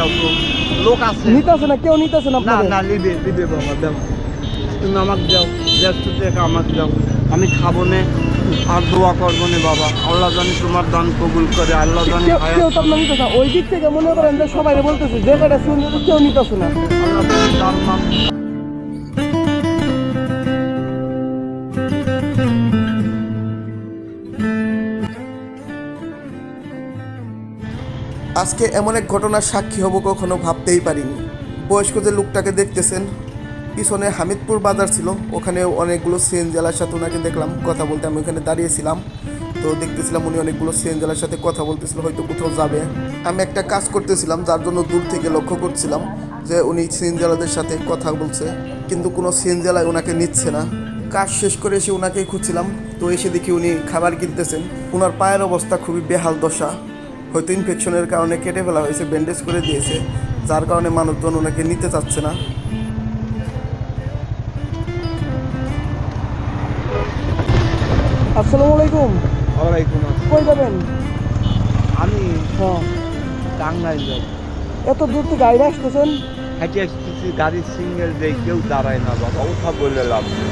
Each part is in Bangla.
দাও তো, লোক আছে। নিতেছে না, কেউ নিতেছে না না আপনাদের? না, লিবে বাবা, দাও তুমি আমাকে দাও, 150 টাকা আমাকে দাও, আমি খাবো নে আর দোয়া করবো নে বাবা। আল্লাহ জানি তোমার দান কবুল করে, আল্লাহ জানি কেউ তো আপনার নিতেছে না। ওই দিক থেকে মনে করেন যে সবাই বলতেছে যে কটা শুনতে কেউ নিতেছে না। আল্লাহ তুমি দান মাফ। আজকে এমন এক ঘটনার সাক্ষী হব কখনো ভাবতেই পারিনি। বয়স্ক যে লোকটাকে দেখতেছেন, পিছনে হামিদপুর বাজার ছিল, ওখানে অনেকগুলো সিএনজিওয়ালার সাথে ওনাকে দেখলাম কথা বলতে। আমি ওখানে দাঁড়িয়েছিলাম, তো দেখতেছিলাম উনি অনেকগুলো সিএনজিওয়ালার সাথে কথা বলতেছিল, হয়তো কোথাও যাবে। আমি একটা কাজ করতেছিলাম, যার জন্য দূর থেকে লক্ষ্য করছিলাম যে উনি সিএনজিওয়ালাদের সাথে কথা বলছে, কিন্তু কোনো সিএনজিওয়ালাই ওনাকে নিচ্ছে না। কাজ শেষ করে এসে ওনাকেই খুঁজছিলাম, তো এসে দেখি উনি খাবার কিনতেছেন। ওনার পায়ের অবস্থা খুবই বেহাল দশা, হয়তো ইনফেকশনের কারণে কেটে ফেলা হয়েছে, ব্যান্ডেজ করে দিয়েছে, যার কারণে মানুষজন ওনাকে নিতে চাচ্ছে না। আসসালামু আলাইকুম। ওয়ালাইকুম আসসালাম। কই যাবেন? আমি হ্যাঁ, টাঙ্গাইল যাব। এত দূর থেকে গাড়ি আসতেছেন? হেঁটে আসতেছি, গাড়ির সিঙ্গেল দেয়, কেউ দাঁড়ায় না বাবা, ওঠা বলে লাভ নেই।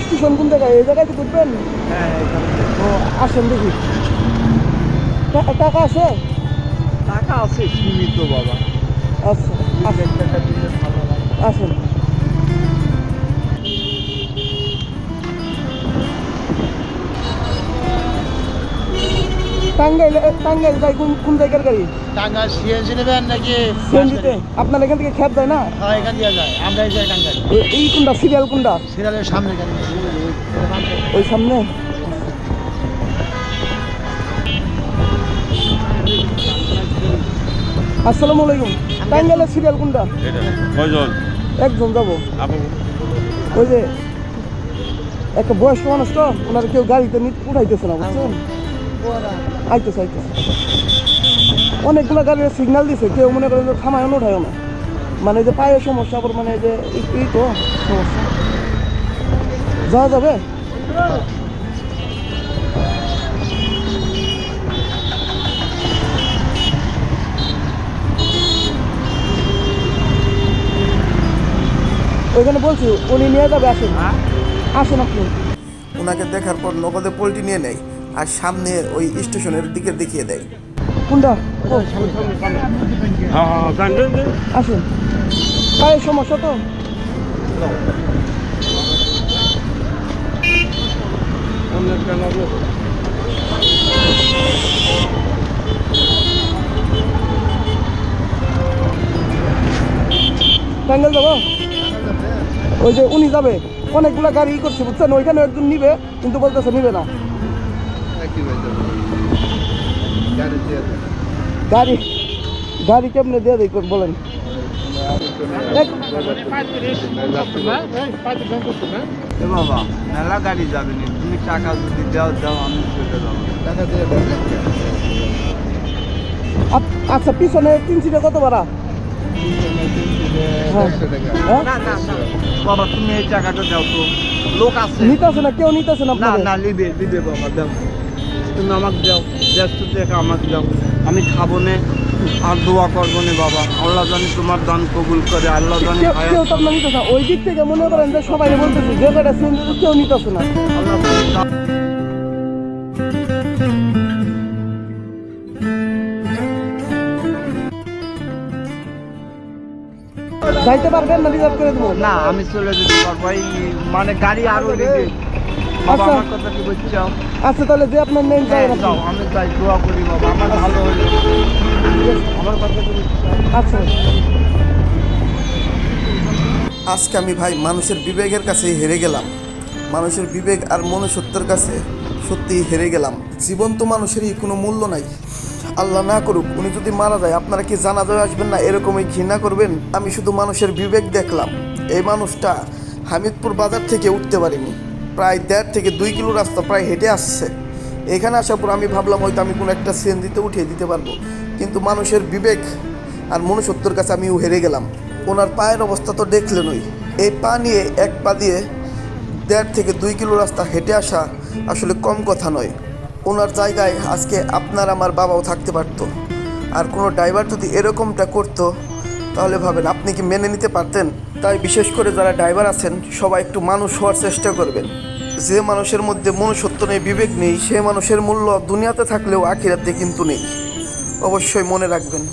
স্টেশন কোন জায়গায়? এই জায়গায় উঠবেন? হ্যাঁ এখানে ও, আসেন দেখি। টাকা আছে? টাকা আছে সীমিত বাবা। আচ্ছা, 2 টাকা দিলে ভালো লাগে। আসেন। টাঙ্গাইল যাই কোন জায়গার গাড়ি? টাঙ্গাইল সিএনজি নেবেন নাকি? সিএনজিতে? আপনার এখান থেকে খ্যাপ যায় না? হ্যাঁ, এখান দিয়ে যায়, আমরাই যাই টাঙ্গাইল। এই কোনটা সিরিয়াল কোনটা? সিরিয়ালের সামনে গাড়ি। ওই সামনে। আসসালামু আলাইকুম। টাঙ্গাইলের সিরিয়াল কোনটা? কয়জন? একজন যাবো। ওই যে একটা বয়স্ক মানুষ তো, ওনার কেউ গাড়িতে উঠাইতেছে না, বুঝছেন? আইতেছে। অনেকগুলো গাড়ির সিগন্যাল দিছে, কেউ মনে করেন যে থামায় না, উঠায় না। মানে যে পায়ের সমস্যা, আবার মানে যে এই তো সমস্যা। যাওয়া যাবে? ওইখানে বলছি উনি নিয়ে যাবে, আসেন। আসেন আপনি। ওনাকে দেখার পর নগদে পোল্ট্রি নিয়ে নেয় আর সামনে ওই স্টেশনের দিকে দেখিয়ে দেয়। কোনটা? ও, আসেন। পায়ের সমস্যা তো? টাঙ্গাইল যাবো? ওই যে উনি যাবে, অনেকগুলো গাড়ি করছে, বুঝছেন? ওইখানে একজন নিবে, কিন্তু বলতেছে নিবে না। গাড়ি কেমনে দিয়ে দেয় বলেন? এ বাবা, মেলা গাড়ি যাবে না, তুমি টাকা যদি দাও আমি চলে যাবো। টাকা দিয়ে আচ্ছা, পিছনে 3 সিটে কত ভাড়া? হ্যাঁ। না বাবা, তুমি এই টাকাটা দাও তো, লোক আছে। নিতেছে না, কেউ নিতেছে না না আপনাদের? না, লিবে বাবা, দাও তুমি আমাকে দাও, 150 টাকা আমাকে দাও, আমি খাবো নে আর দোয়া করবো নে বাবা। আল্লাহ জানি তোমার দান কবুল করে, আল্লাহ জানি কেউ তো আপনার নিতেছে না। ওই দিক থেকে মনে করেন যে সবাই বলতেছে যে কটা শুনতে কেউ নিতেছে না। আল্লাহ তুমি দান। যাইতে পারবেন না? রিজার্ভ করে দেবো। না, আমি চলে যেতে পারবো, এই মানে গাড়ি আরো লিবে বাবা। আচ্ছা। আমার কথা কি বলছো? আচ্ছা, তাহলে যে আপনার নেন যাই হ্যাঁ, যাও, আমি যাই, দোয়া করি বাবা, আমার ভালো হলে। আমার কথা কি বলছো? আচ্ছা। আজকে আমি ভাই মানুষের বিবেকের কাছে হেরে গেলাম। মানুষের বিবেক আর মনুষ্যত্বের কাছে সত্যিই হেরে গেলাম। জীবন্ত মানুষেরই কোনো মূল্য নাই। আল্লাহ না করুক উনি যদি মারা যায়, আপনারা কি জানাজায় আসবেন না? এরকমই ঘৃণা করবেন? আমি শুধু মানুষের বিবেক দেখলাম। এই মানুষটা হামিদপুর বাজার থেকে উঠতে পারিনি, প্রায় 1.5 থেকে 2 কিলো রাস্তা প্রায় হেঁটে আসছে। এখানে আসার পর আমি ভাবলাম হয়তো আমি কোনো একটা সিএনজিতে উঠিয়ে দিতে পারবো, কিন্তু মানুষের বিবেক আর মনুষ্যত্বের কাছে আমিও হেরে গেলাম। ওনার পায়ের অবস্থা তো দেখলেনই। এই পা নিয়ে এক পা দিয়ে 1.5 থেকে 2 কিলো রাস্তা হেঁটে আসা আসলে কম কথা নয়। ওনার জায়গায় আজকে আপনার আমার বাবাও থাকতে পারতো। আর কোনো ড্রাইভার যদি এরকমটা করতো তাহলে ভাবেন আপনি কি মেনে নিতে পারতেন? তাই বিশেষ করে যারা ড্রাইভার আছেন সবাই একটু মানুষ হওয়ার চেষ্টা করবেন। যে মানুষের মধ্যে মনুষ্যত্ব নেই, বিবেক নেই, সে মানুষের মূল্য দুনিয়াতে থাকলেও আখিরাতে কিন্তু নেই। অবশ্যই মনে রাখবেন।